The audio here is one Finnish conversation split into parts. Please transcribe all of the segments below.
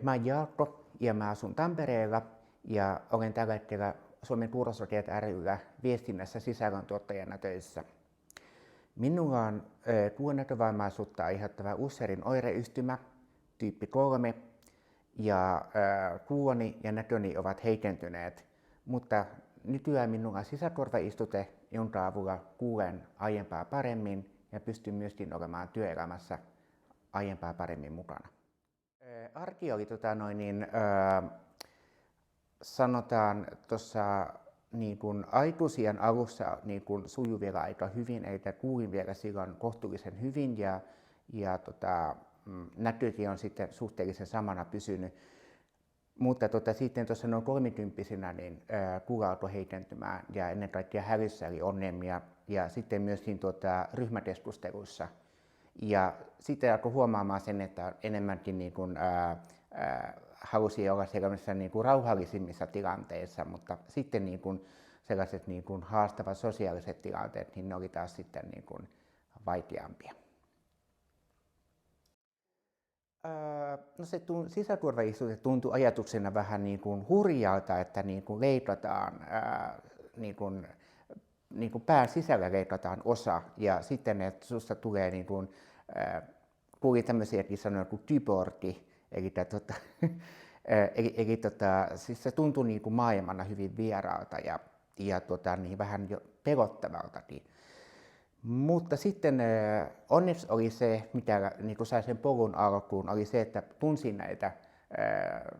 Mä oon Jaakko ja mä asun Tampereella ja olen tällä hetkellä Suomen Kuurosokeat ry:llä viestinnässä sisällöntuottajana töissä. Minulla on kuulonäkövammaisuutta aiheuttava Usherin oireyhtymä tyyppi 3 ja kuuloni ja näköni ovat heikentyneet, mutta nykyään minulla on sisäkorvaistute, jonka avulla kuulen aiempaa paremmin ja pystyn myöskin olemaan työelämässä aiempaa paremmin mukana. Arki oli sanotaan tuossa niin aikuisien alussa sujui vielä aika hyvin, eli kuulin vielä silloin kohtuullisen hyvin ja näkökin on sitten suhteellisen samana pysynyt. Mutta sitten tuossa noin 30-vuotiaana niin kuulo alkoi heikentymään ja ennen kaikkea hälyssä oli ongelmia ja sitten myöskin ryhmäkeskusteluissa. Ja sitten alkoi huomaamaan sen, että enemmänkin halusi olla sellaisissa rauhallisimmissa tilanteissa, mutta sitten sellaiset haastavat sosiaaliset tilanteet, niin ne oli taas sitten vaikeampia. No se sisäturvaistute tuntui ajatuksena vähän hurjalta, että leikataan, pään sisällä leikataan osa ja sitten että susta tulee kuulin tämmöisiäkin sanoja kuin kyborgi, siis se tuntui maailmana hyvin vieraalta ja vähän jo pelottavaltakin. Mutta sitten onneksi oli se, mitä sai sen polun alkuun, oli se, että tunsin näitä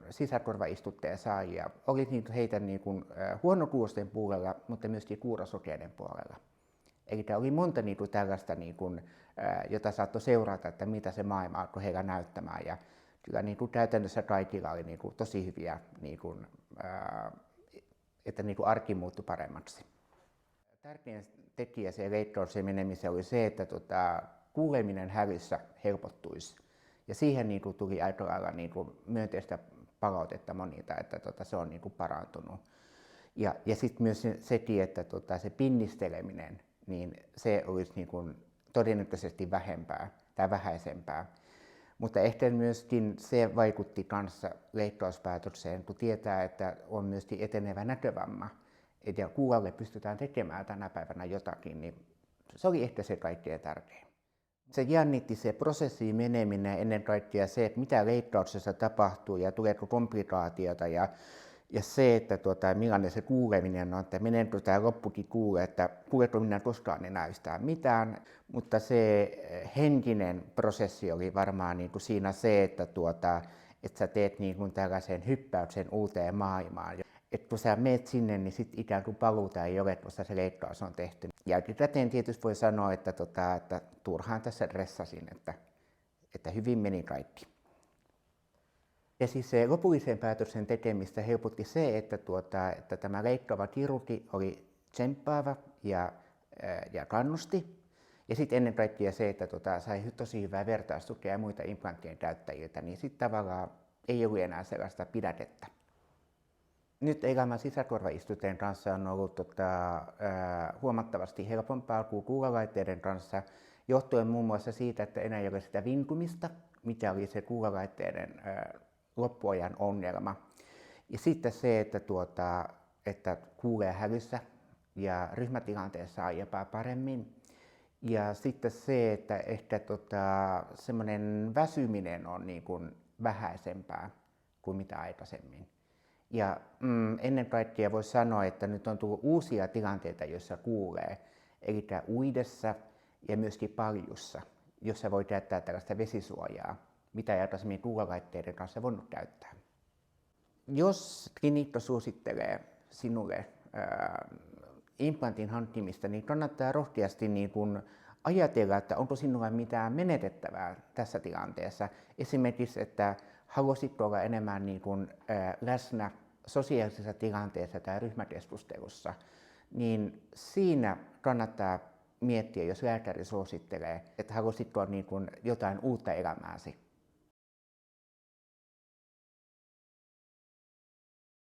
sisäkorvaistutteen saajia. Oli heitä huonokuuloisten puolella, mutta myöskin kuurosokeiden puolella. Eli oli monta tällaista, jota saattoi seurata, että mitä se maailma alkoi heillä näyttämään. Ja kyllä käytännössä kaikilla oli tosi hyviä, että arki muuttui paremmaksi. Tärkein tekijä se leikkaukseen menemiseen oli se, että kuuleminen hälyssä helpottuisi. Ja siihen tuli aika lailla myönteistä palautetta monilta, että se on parantunut. Ja sitten myös sekin, että se pinnisteleminen, niin se olisi todennäköisesti vähempää tai vähäisempää. Mutta ehkä myöskin se vaikutti kanssa leikkauspäätökseen, kun tietää, että on myöskin etenevä näkövamma. Ja kuulolle pystytään tekemään tänä päivänä jotakin, niin se oli ehkä se kaikkein tärkein. Se jännitti se prosessiin meneminen, ennen kaikkea se, että mitä leikkauksessa tapahtuu ja tuleeko komplikaatiota ja se, että millainen se kuuleminen on, että meneekö tämä loppukin kuule, että kuuletko minä koskaan enää yhtään mitään. Mutta se henkinen prosessi oli varmaan siinä se, että sä teet tällaisen hyppäyksen uuteen maailmaan. Et kun sä meet sinne, niin sit ikään kuin paluuta ei ole, koska se leikkaus on tehty. Jälkikäteen tietysti voi sanoa, että turhaan tässä stressasin, että hyvin meni kaikki. Ja siis se lopullisen päätöksen tekemistä helpotti se, että tämä leikkaava kirurgi oli tsemppaava ja kannusti. Ja sitten ennen kaikkea se, että sai tosi hyvää vertaistukea muita implanttien käyttäjiltä, niin sitten tavallaan ei ollut enää sellaista pidätettä. Nyt elämä sisäkorvaistuteen kanssa on ollut huomattavasti helpompaa kuin kuulolaitteiden kanssa, johtuen muun muassa siitä, että enää ei ole sitä vinkumista, mikä oli se kuulolaitteiden loppuajan ongelma. Ja sitten se, että kuulee hälyssä ja ryhmätilanteessa aiempaa paremmin. Ja sitten se, että ehkä semmoinen väsyminen on vähäisempää kuin mitä aikaisemmin. Ja ennen kaikkea voisi sanoa, että nyt on tullut uusia tilanteita, joissa kuulee, eli uidessa ja myöskin paljussa, jossa voi käyttää tällaista vesisuojaa, mitä ei aikaisemmin kuulolaitteiden kanssa voinut käyttää. Jos klinikka suosittelee sinulle implantin hankkimista, niin kannattaa rohkeasti ajatella, että onko sinulla mitään menetettävää tässä tilanteessa. Esimerkiksi, että haluaisitko olla enemmän läsnä sosiaalisessa tilanteessa tai ryhmäkeskustelussa, niin siinä kannattaa miettiä, jos lääkäri suosittelee, että haluaisitko jotain uutta elämääsi.